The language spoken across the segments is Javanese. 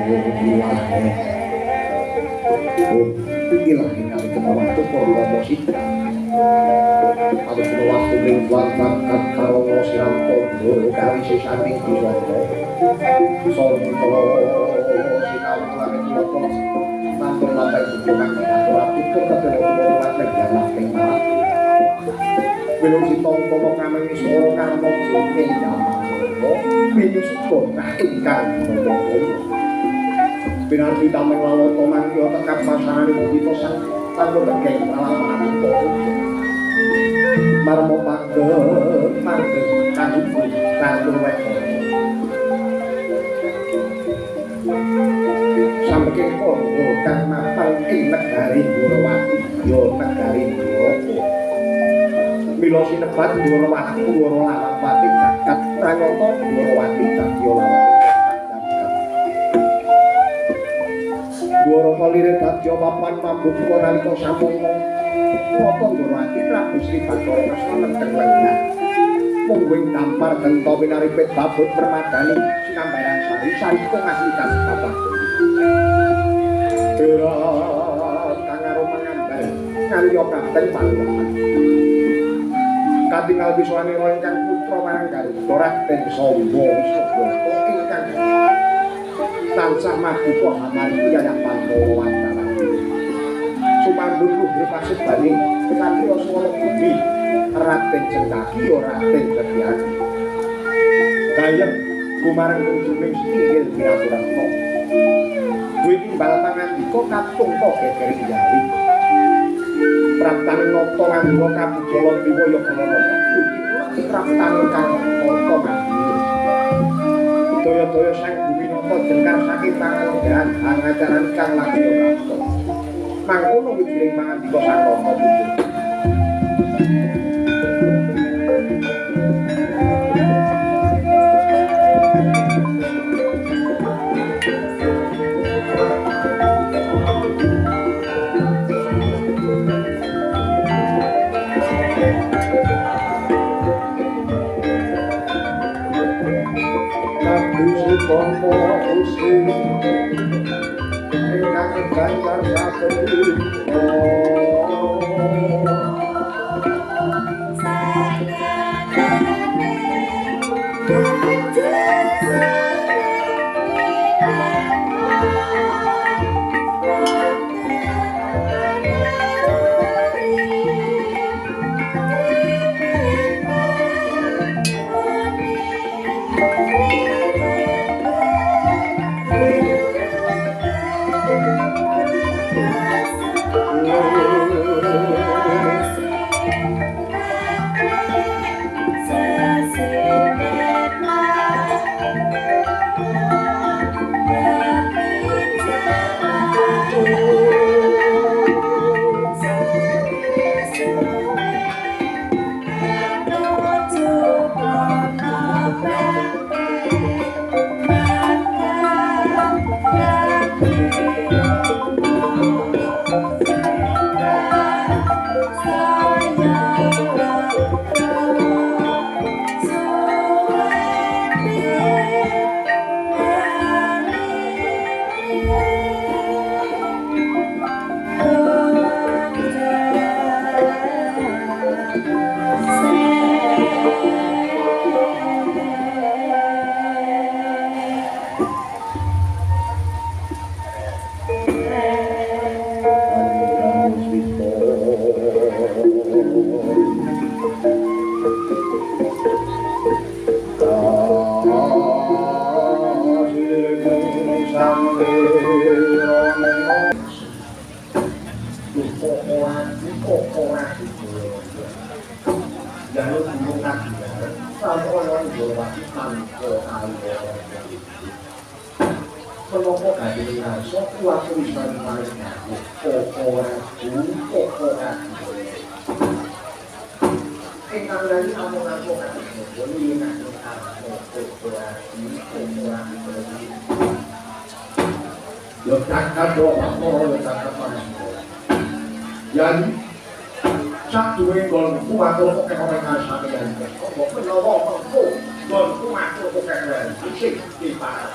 iki lha kali ketawa tuh kok sita. Aku kudu waktu ning wonten karo siram pondo kali sesane bisa. Sonto sinau lan kula nanggung lantai bukan ora tutur ketemu lantai jalan ning malah. Belum ditongko kami suara karmo jene nyaman. Pinyu suka ingkang ngono. Pinanti tameng lawoto mangyo tekap pasarane kita sang tanpa tegeng pengalaman itu. Marmo panggeng kanjung kanjung weko. Sampai ke kondo kang mapal ing negari Durawati, yo negari Durawati. Mila sinebat Durawati Durawati jagat pranyata Durawati dadi lawati. Dwara kalire dadi papan pambuka nalika sampurna. Napa Durawati Prabu Sri Bathara Kresna menteng lenggah. Mungguing dampar genta winaripit babut permadani sinambaran sari sariko ngaslikas bapak. Dera kang aroma ngambar ngalya kapten panjenengan. Katingal wiswanira ingkang putra marang Garuda Raden Samba Wisnubroto ingkang tansah mabuka hamarti ayah Pandhawa wantara. Sumambun luhur pasebane kanthi aswana bumi Raden Jengkaki ora Raden Setyaki. Gayeng kumareng kunjunging inggil Wiraturatna. Duwe timbal pangandika katungka geger Jawi. Praptane nata nganggo kabudala Triwaya Balarama. Praptane kang nata mandiri. Daya-daya sang bumi nata jengkar saking pangalenggahan angacaran kang lagi ora. Mangkono wijining pangandika sang Rama Budur. Kompo usi ingkang ganjar sapeni Jadi, sak duwe nggonku matur kok ora ngasane ya. Kok menawa mengko nggonku matur kok keren. Sing diparah.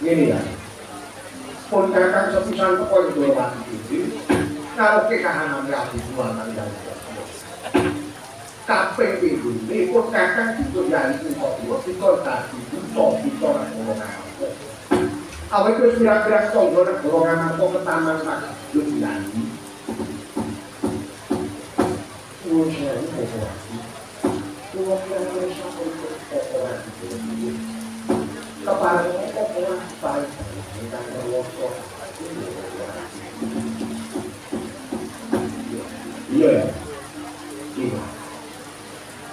Ini ya, pun kakang sepisan kok itu lewat ini. Kalau kekahanan lagi buatan dari kapeng itu, ini pun kakang itu dari itu tadi itu orang awak itu kira-kira orang atau ke taman pak, belum lagi. Saya ini mau kira-kira siapa itu orang itu. Kepala orang baik dan berwakil iya ya iya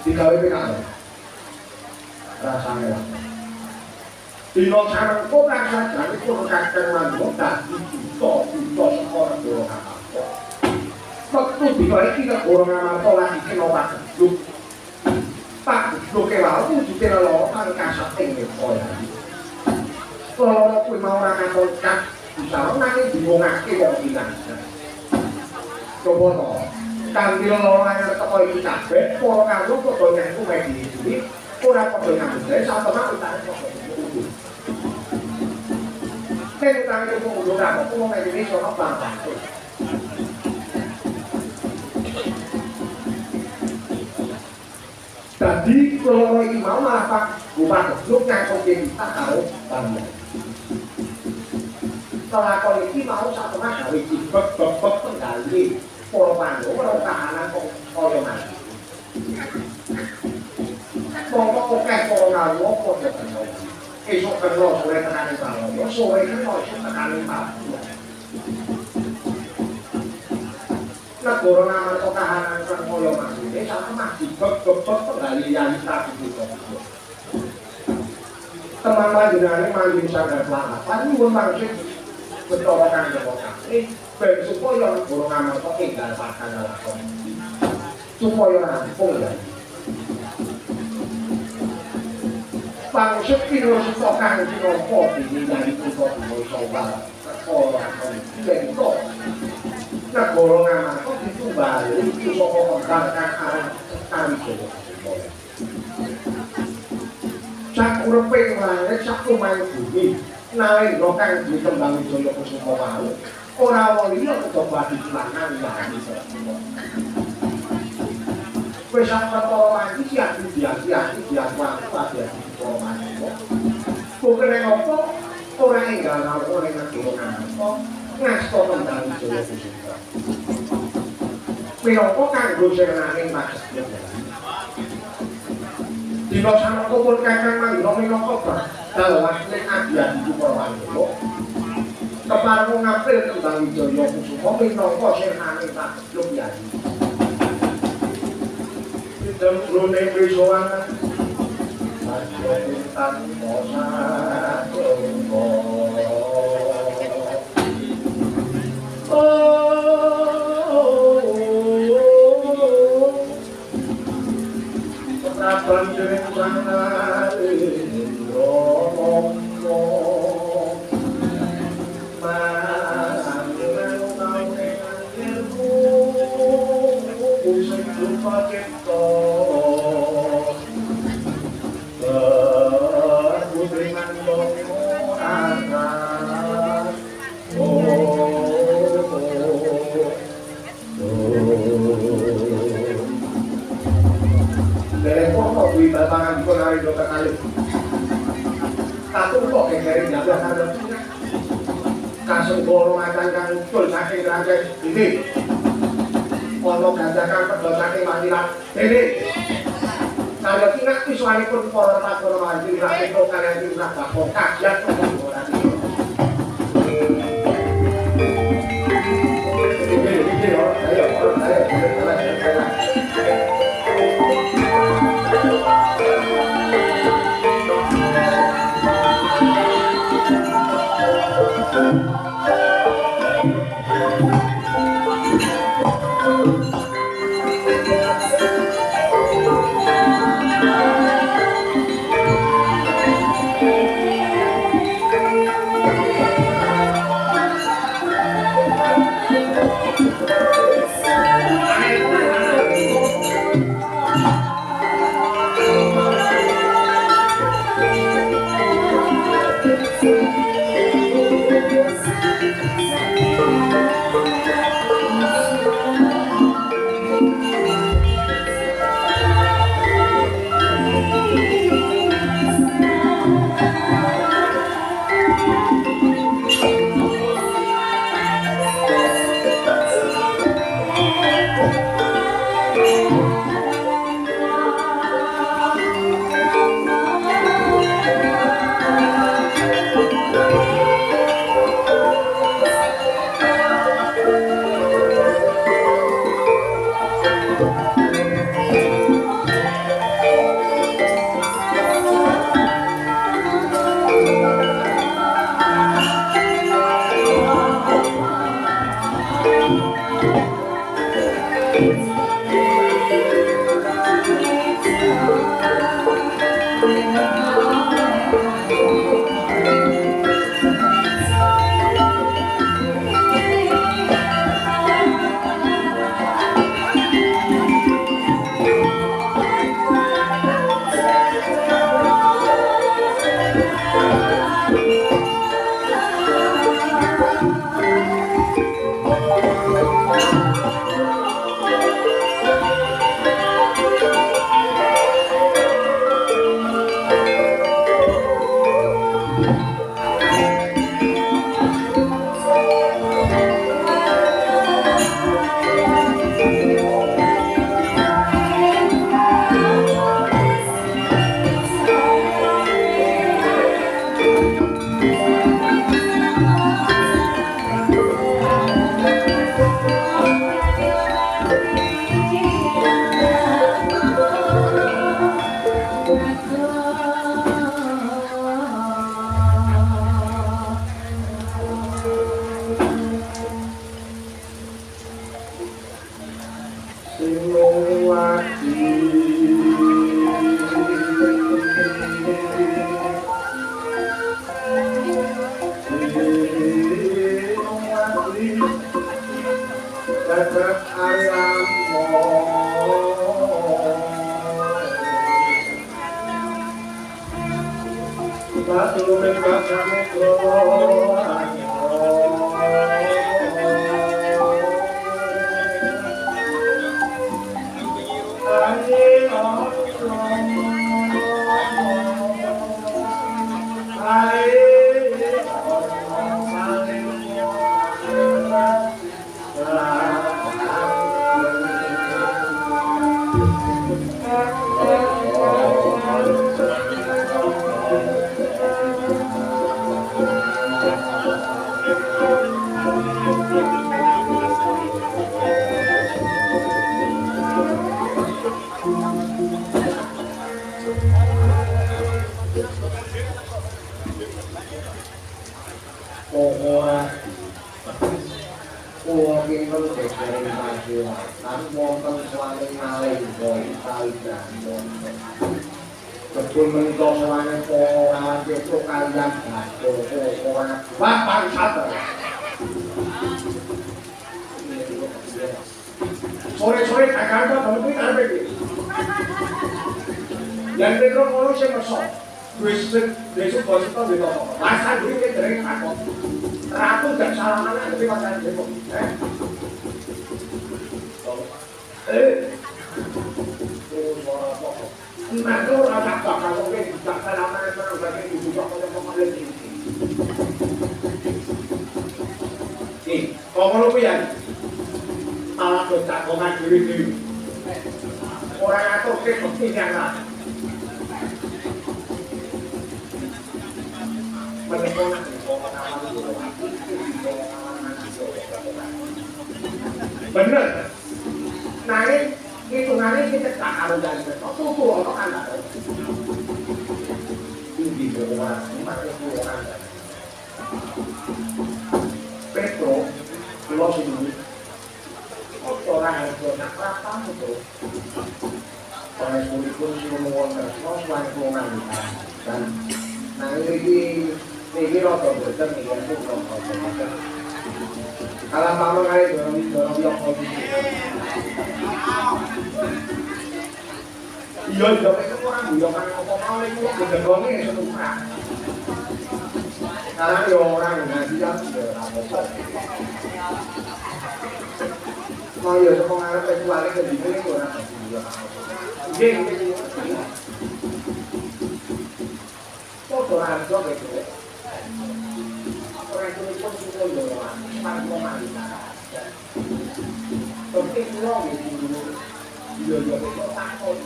di KWPK rasanya lah di sana kok rasa jadi kok kakek manggil dan itu sekolah orang apa waktu di kali kita orang apa lagi kenapa hidup pak hidup kelau itu kita lalu kan kasar tinggi orang kalau kuwi mau ora katonkan bisa nang diwongake wong ilang. Coba to. Kanthi loro nang teko iki kabeh, para kanggo padha nyanyi media iki ora padha nyambut sama utane kok. Nek utang itu kudu ora kok wong Indonesia ora bangsa. Tadi kalau ini mau malah Pak Bupati lu ngangkut kita karo bangsa. Pelakon ini mau satu mas dari bebek kendali polo pandu kalau tahanan kaya mati pokok oke polo ngawo polo esok kenal sore tekanin balon sore kenal tekanin balon negara nama atau tahanan kaya mati ini satu mas bebek kendali yang tak begitu teman-teman jenari mandi sadar pelanggan tapi pun maksud betulkan demokrasi ini supaya golongan apa tinggal pakai dalam supaya rampung ya maksud filosofikan filosofi ini dari filosofi sobat orang bentuk nah golongan apa itu balik itu soal mengembangkan arah sekali cak urepeng lainnya cak lumayan bumi naik lokal dikembangin Jaya Kusuma mau orang liya coba dipelakan ya wis apa lagi siap waktu ada di Kusuma bukan apa orang enggak orang ngakirkan apa ngasto tentang Jaya Kusuma minangka kanggo senane maksudnya di sana kupul kakang manggil minangka dalawasnya adian di Purwanto keparmu ngapil tentang Wijaya Kusuma minangka senane Pak Lubyani Idem brune bisowan Aja pintan mosa jengko Ketrapan jeng sangat Batangan di hari dokter kali. Satu kok kengkering jablah ada. Kasung borong akan kan full saking rangkai ini. Kalau gandakan pedot saking mandiran ini. Kalau tidak visualipun para takut maju rakyat lokal yang tidak bakal kajian untuk orang itu. Ini orang saya. Sore-sore kakak kamu kuwi karepe piye? Yang dekro ngono sing mesok. Wis besok bos itu gitu. Masa duit dereng takut. Ratu gak salaman tapi pacaran demo. Nah, itu orang tak kalau kita tak salaman itu berarti itu juga orang lagi. Nih, kalau lu ya malah tak komen diri. Orang itu kepentingan lah. Bener. Nah ini hitungannya kita tak harus dari besok. Tunggu orang anda. Tinggi berapa? 50 orang. Petro, kalau sini, orang yang punya berapa itu? Orang kulit pun sudah menguasai semua selain pulangan dan nah ini rotor betul nih yang itu rotor betul. Kalau kamu kali dorong yang posisi. Iya itu orang bukan mau itu udah gongnya semua. Karena orang nggak bilang sudah apa. Mau ya sekolah kecuali ke di sini orang dia. Geng orang itu begitu. Orang itu pun sudah orang, macam mana? Tapi orang itu dia begitu takut.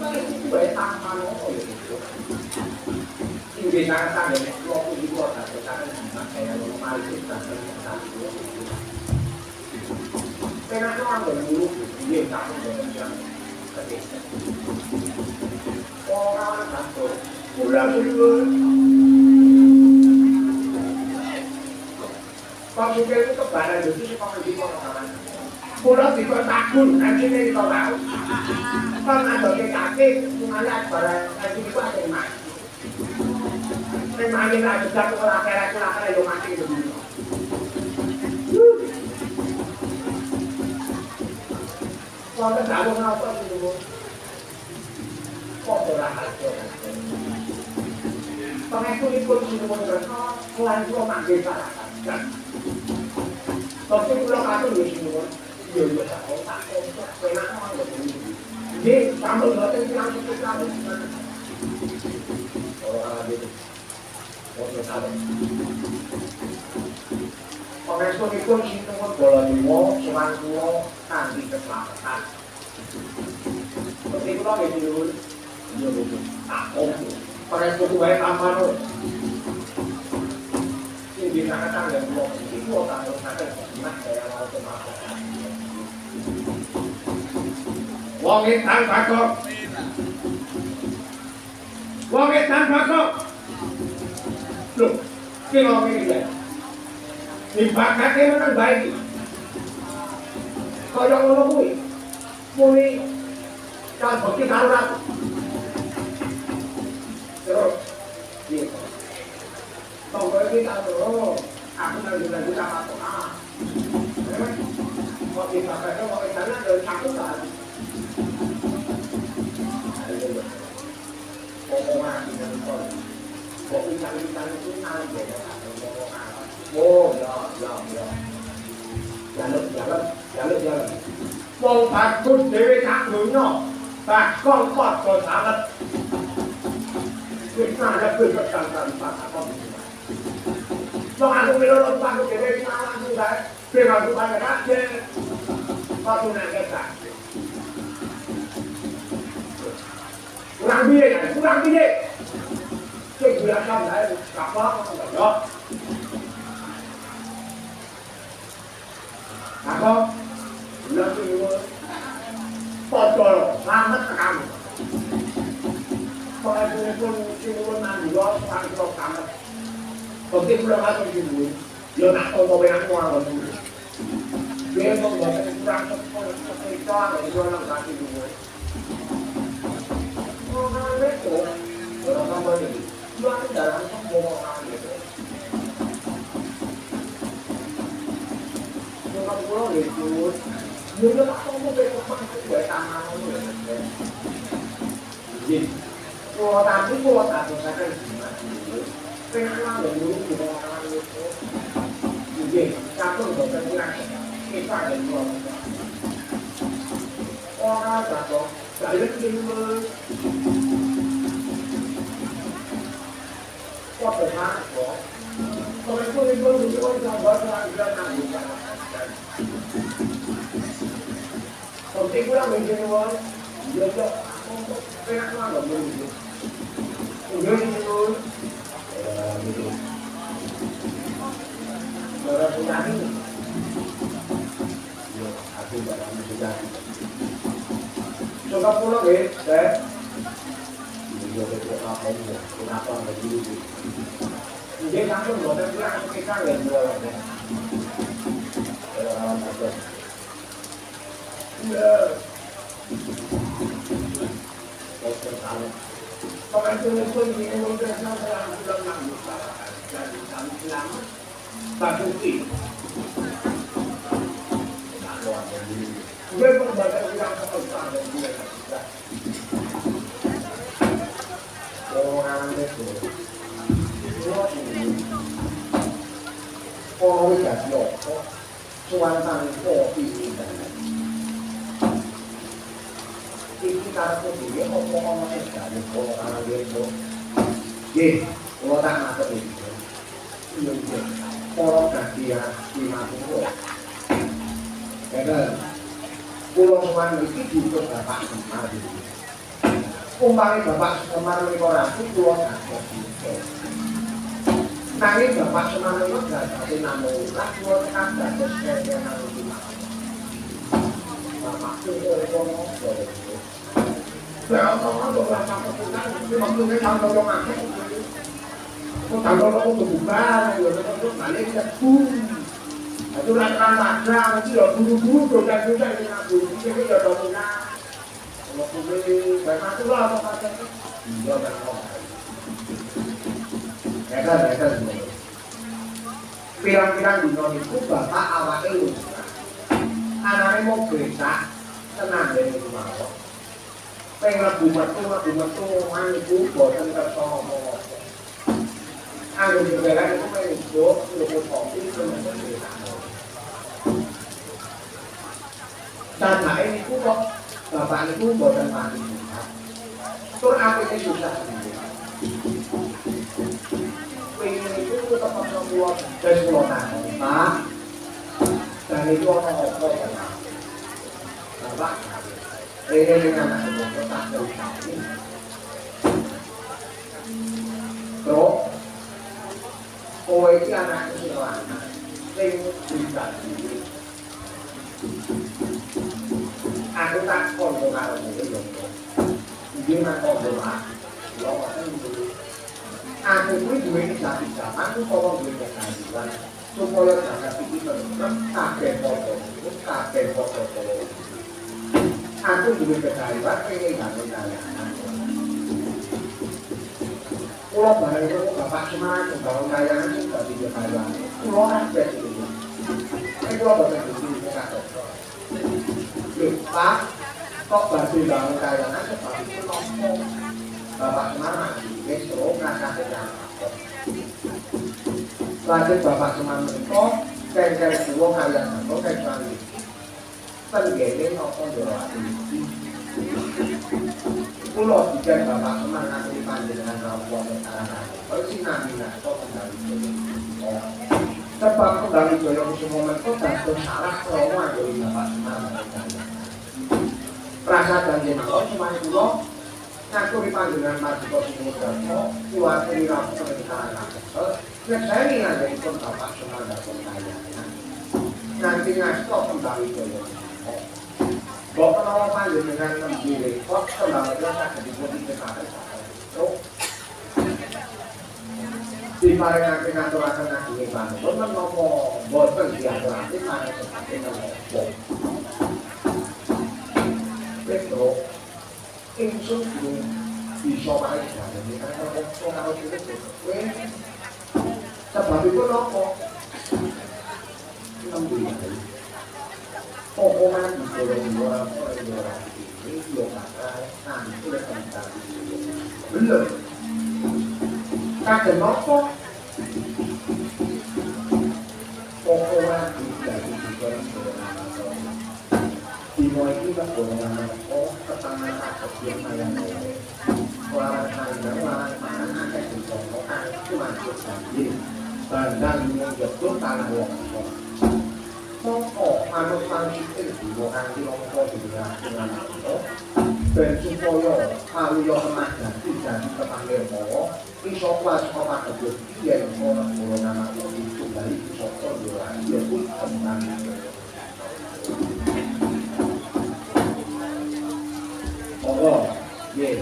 Tapi itu banyak taman orang itu. Ini sangat ada waktu di kota, sekarang kayak normal itu sangat. Karena orang dulu dia takut dengan ketika orang takut pulang dulu kalau sudah itu kebaran itu sih kalau di orang pulang di takut nanti ini kau tahu kan ada kaki mengalir barang nanti itu ada yang mati memang ini ada satu orang kira-kira yang mati itu kalau tak ada apa itu, kok berangkat pengaku ikut sudah berangkat, selain itu manggil masyarakat. Tapi pulau katu di sini, dia juga tak enak orang begini. Jadi kamu nggak bilang itu kamu orang itu, orang tahu. Pengaku ikut sini pun bola dua, selain dua nanti keselamatan. Seperti itu lagi dulu, dia betul. Aku pakai buku baik apa tu? Ini di sana kan yang belum itu orang harus ada semangat saya mau termasuk. Wong etan bakok, wong etan bakok. Loh, kilo ini dia. Dibakatnya mana baik? Kau yang ngomong muni kan bukti darurat terus gitu kalau kita tahu aku lagi apa mau dipakai mau sana dari satu kan omongan dengan kau kok wican-wican itu nang oh ya jalan wong bagus dhewe sak donya bakal padha sanget wis ngarep kekancan apa wong aku miloro bagus dhewe langsung bae ben aku bae aja waktu nek gak kurang piye sing biasa bae apa yo aku bilang itu potol selamat kamu kalau itu nanti lo sangat kamu oke pulang aku dulu yo nak tahu yang mau aku dia mau buat kurang seperti itu ada orang kasih dulu orang itu orang kamu ini cuma dalam semua orang itu kalau pulau itu, mungkin aku mau ke rumah gue taman itu. Jadi, kalau tapi saya kan pengen dulu di orang itu. Jadi, satu bukan kurang kita ada dua. Orang satu, saya itu kok benar kok. Kalau itu dulu gambar dan nanti. Còn cái cũng mình chơi thôi, giờ cho cái ăn nó là mình nhớ như thôi, rồi là chúng ta đi, rồi aku barang kita, so kamu lagi, deh, giờ cái apa lagi, dia kamu mau dan kita yang dua lagi. Kalau itu ini udah sampai bulan 6 dan lama tak bukti. Dia berbagai bilang kepada dia. Orang itu, orang itu cuantan kopi ini karena dia ngomong sekali orang itu, kalau tak ngatur itu, orang dia 50, kan? Pulau Semarang itu juga bapak kemarin. Umpamanya bapak Semarang itu orang itu pulau ngatur. Nanti bapak Semarang itu nggak ada nama orang pulau kan nggak ada sekian nama itu. Bapak itu ngomong begitu. Kalau orang orang itu maksudnya kalau orang itu kalau orang itu bukan, orang balik ke pun. Itu rata-rata itu ya buru-buru dodan-dodan yang aku ini ya dominan. Kalau boleh banyak itu lah apa kata itu. Iya benar. Mereka semua. Pirang-pirang dino itu bapak awake lu. Anaknya mau gereja tenang dari rumah kok. Pengen bumat tu itu bosan kerso ngomong. Aku juga itu pengen hidup, lu kopi itu menjadi dan ini pun bapak itu bosan mati. Tur aku ini susah sendiri. Pengen itu tetap membuat keseluruhan, Pak. Dan itu orang-orang bapak. Ini dengan anak tetap berusaha. Terus, kowe iki anak sederhana, sing bisa diri. Aku tak kono karo dhewe lho. Iki nek kono lho aku kuwi duwe bisa aku kok duwe kesahihan supaya zakat iki tetep kabeh foto. Aku duwe kesahihan pengen bangun kalian. Pulau barang itu bapak semangat bangun kalian itu dari kalian. Pulau aspek itu. Pulau barang itu bukan dokter. Pak, kok baju bangun kalian seperti itu nopo. Bapak semangat, besok nggak kasih Lajeng Bapak Semar menika kengken kula kaliyan napa kengken tenggene napa Ndorowati. Kula dijen Bapak Semar ngaturi panjenengan rawuh wonten karo sinami nasta kendali. Sebab kendali Jaya Kusuma menika dados salah krama anggone Bapak Semar. Prasadan jenengan sumane kula ngaturi panjenengan Paduka Sumodharma kuwatiri rawuh kebenaran kathah. Nek saya ngajari pun Bapak Semar dapat kaya. Nanti ngasta kendali Jaya. Bapak nama panjenengan sendiri, kok kendali sakit dipun diketahui. Diparingaken ngaturaken agunging panuwun menapa boten diaturake panjenengan menapa. Petro ingsun bisa wae dalem karo kowe sebab itu apa? Namanya omongan di luar ini dia kata nanti tentang belum kagak apa omongan dari dimulai kita golongan pertama yang ayam orang ada di golongan itu masuk lagi bandang yang jatuh tanah longsor mongko manut manusia itu orang di longsor dengan itu dan supaya kaluya tenaga tidak terpanggil bahwa iso kuat apa kedua yang orang golongan itu dari sosok dua dia pun tentang oh, yes.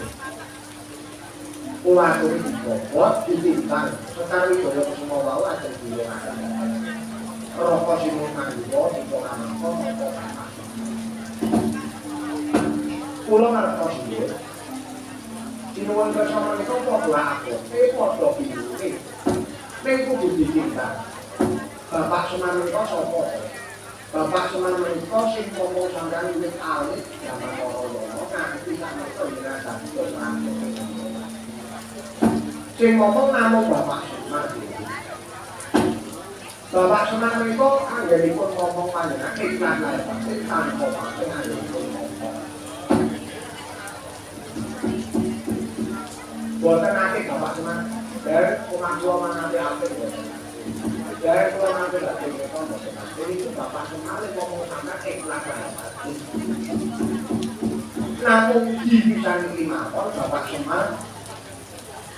Ulah itu dibobot, ditimbang. Sekali Jaya Kusuma wau ajeng diwuhaken. Raka sinuwun juga dipora mangka mangka apa. Kula ngarep sendiri. Sinuwun kersa menika padha akote, padha pinune. Ning kudu ditimbang. Bapak Semar menika sapa? Bapak Semar menika sing ngomong sampeyan wit alit jaman loro-loro kanthi sameika jenengan dados rampung. Sing ngomong namung Bapak Semar. Bapak Semar menika anggenipun ngomong panjenengan iklan lae pasti tanpa pasti anggenipun ngomong. Boten nate Bapak Semar, dari umat kula manate apik boten. Dari kula manate lak dhewe boten. Jadi itu Bapak Semar ngomong sampeyan iklan lae pasti. Namung dipisan iki mawon Bapak Semar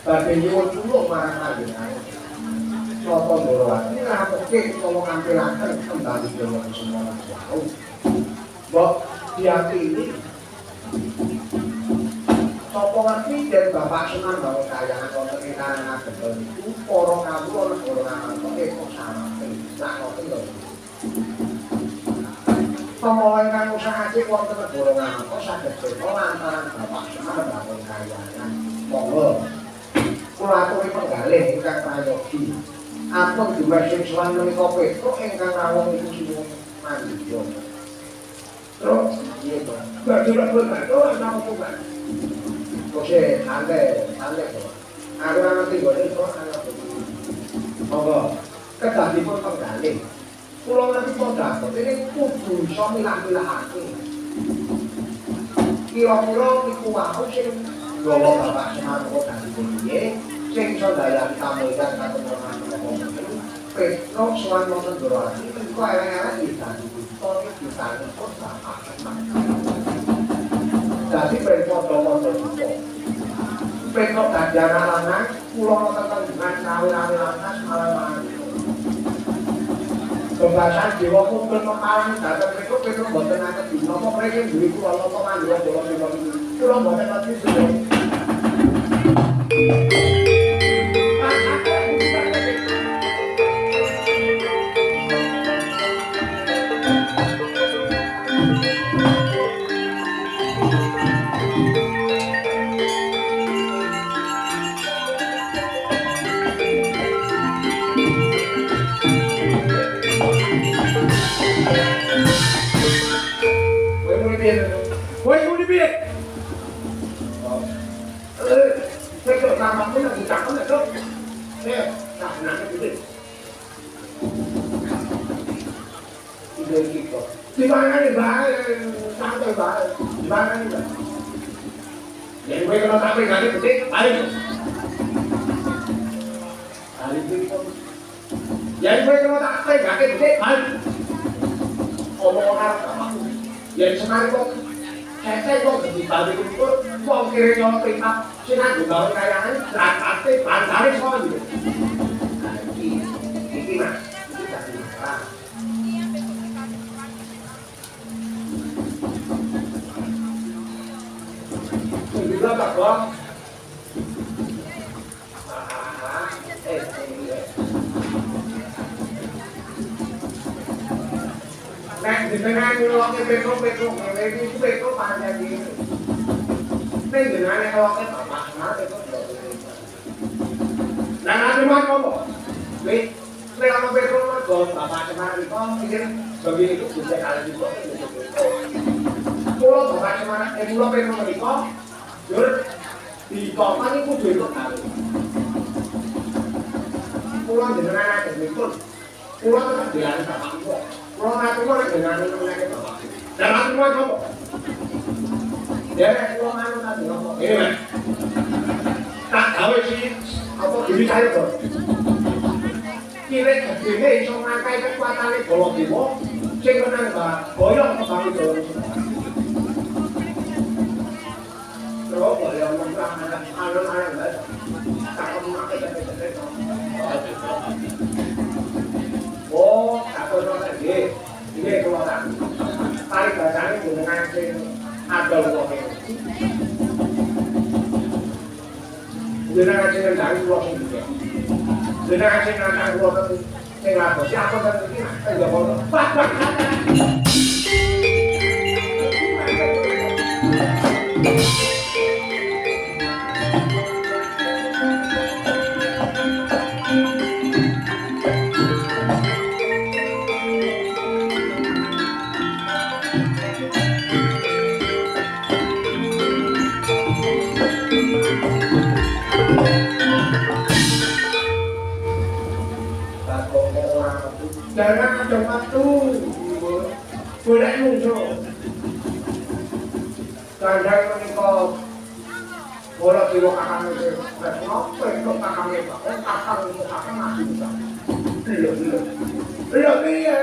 badhe nyuwun kula marang panjenengan. Napa Ndorowati rapoke kula kampilaken kembali Jaya Kusuma wau. Mbok diakini sapa ngerti yen Bapak Semar bawa kayangan wonten ing karangan itu para kawula negara ngantoke kok sampe sak wonten lho. Pamula ingkang usahake wonten negara ngantoke saged sewa lantaran Bapak Semar bawa kayangan. Monggo kula aturi penggalih ingkang prayogi. Ampun dimaksud sowan menika Petro ingkang rawuh iku sinuwun mandya. Terus iya to. Badhe-badhe to ana opo Pak? Oke, ande to. Aku ora ngerti gone kok ana opo. Monggo kedahipun penggalih. Kula ngerti kok dapat ini kudu iso milah-milahake. Kira-kira niku wae sing gawa Bapak Semar kok piye? Sing iso daya tamukan katurunan Petro sowan wonten Ndorowati kok eleng-eleng ditani kok ditani kok Bapak Semar. Dadi padha-padha juga. Petro dadyan lanang kula wonten dengan cawe-cawe lanang malah Kebasan Dewa Kumpul Mekalang datang Petro mboten nate dina kok mriki duwe kula napa mandura Dewa kula mboten nate sedaya. Woi, mau dibilik. Saya nama pun lagi Tak senangnya gede. Ide gitu. Di mana nih Mbak? Santai Mbak. Di mana nih Mbak? Yang gue kalau sampai gak gede, balik. Balik itu. Yang gue kalau sampai gak gede, balik. Omong-omong apa? Yang senang kok. Saya kok dibalik itu, kok kira-kira perintah. Senang juga kayaknya, pasti pantalis kok gitu. Nah, ini mas. Ini jadi masalah. Juga Pak Bos. Nek di tengah nyeloknya petro-petro, ini itu petro panjang gini. Ini dengan nyeloknya bapak, kenapa petro? Nah nanti mas ngomong, nih kalau petro ngomong, bapak cemar itu, mikir begini itu bisa kali juga. Pulau bapak cemar, pulau petro mereka, jur di papan itu dulu kali. Pulau dengan anak itu, pulau tetap jalan sama itu. Pulau nanti pulau dengan anak itu. Dan nanti mau kamu, dia pulau mana nanti kamu? Ini mas, tak tahu sih apa gini saya tuh. Kira gini itu ngakai kekuatannya kalau ibu, sih kenal bah, boyong ke kami tuh. Terus boleh ngomong anak-anak lah, tak kamu makai jadi. Oh, aku lagi, ini keluaran. Tarik bacanya dengan sing ada uang ini. Dengan sing dari uang ini. Dengan sing dari uang ini, sing ada siapa yang ini? Enggak boleh. Pak. Jangan ada waktu, boleh muncul. Kadang menikah, boleh dibawa kakak itu. Kenapa itu kakak itu? Kakak itu kakak masih bisa. Belum iya.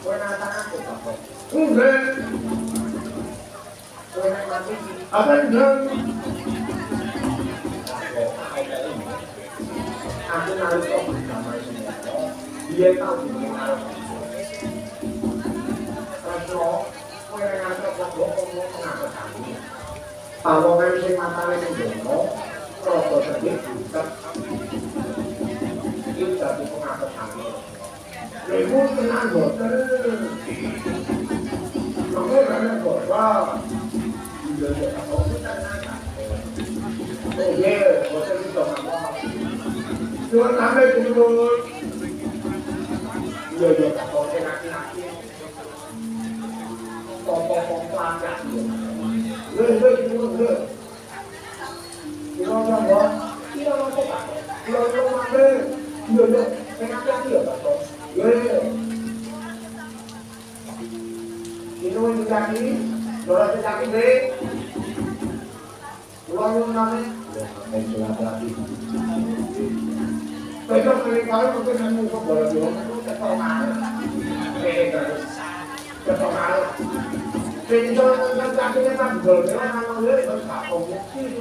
Kenapa aku kakak? Enggak. Apa enggak? Aku naruh kok bersama semua. Dia tahu gimana. Terus kowe ngarep kok ngomong ngapa kami. Pawongan sing matane sing dono, rada sedhik butek. Iki dadi pengapa kami. Lha tenang boten. Kamu kan kok. Iya ya, kok tenang. Oh iya, boten itu apa. Tuhan sampai turun. Iya, kalau laki-laki pokok-pokok pelanggan Iya, Besok kali-kali mungkin kamu untuk bola bilang itu ketongan. Ketongan. Pinjol dengan kakinya kan bola bilang kalau dia itu kapok sih.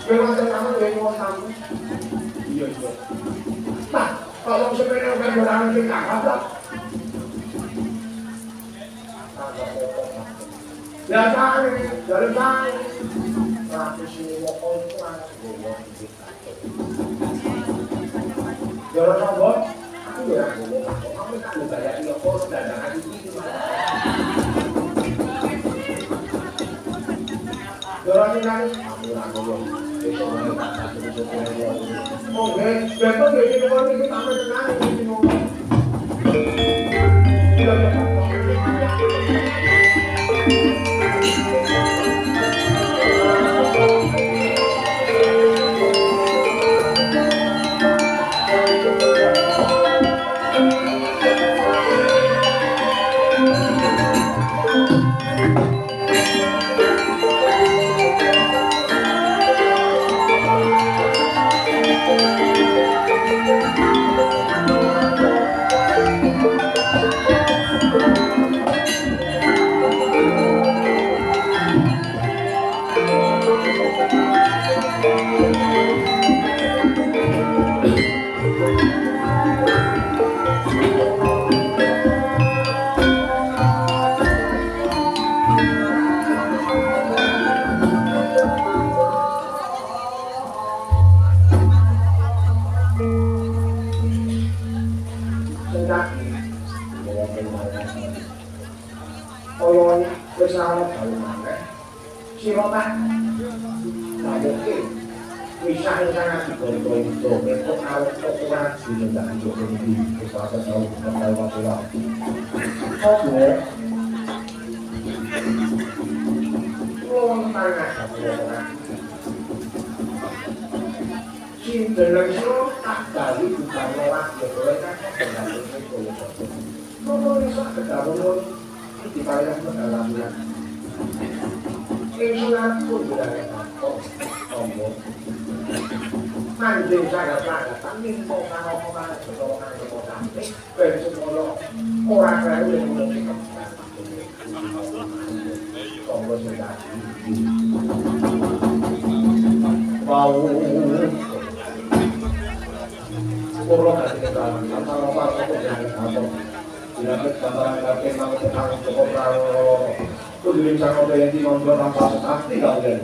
Kalau ada kamu yang mau kamu. Iya. Nah, kalau sebenarnya kan orang yang kakak. Ya kan, dari kan. Tapi sini mau itu anak bola. Jangan sombong, aku ya ngomong, kamu tak mau bayar dia pos dan jangan gitu. Jangan nangis, aku ngomong, besok mau tak besok mau. Oke, besok besok mau ini kamu tenang ini ngomong. salah dalu maneh. Sira tak mungkin bisa sangat digonto-gonto kok arep ukuran dino ndak dijogo iki wis ora tau masalah. Oke. Wong tanah ora. Sinten tak bali bukan lewat boleh kan kok iso ketawon iki bayar dalam bulan. Insulat pun sudah omong. Manjing sangat-sangat, tapi kok kano-kano sekolah ben sekolah orang baru yang mungkin omong sudah wow kurang kasih keterangan sama apa jangan dilakukan gambaran kakek mau tetap cukup kudu lincang oleh yang dimondor tanpa pasti kalian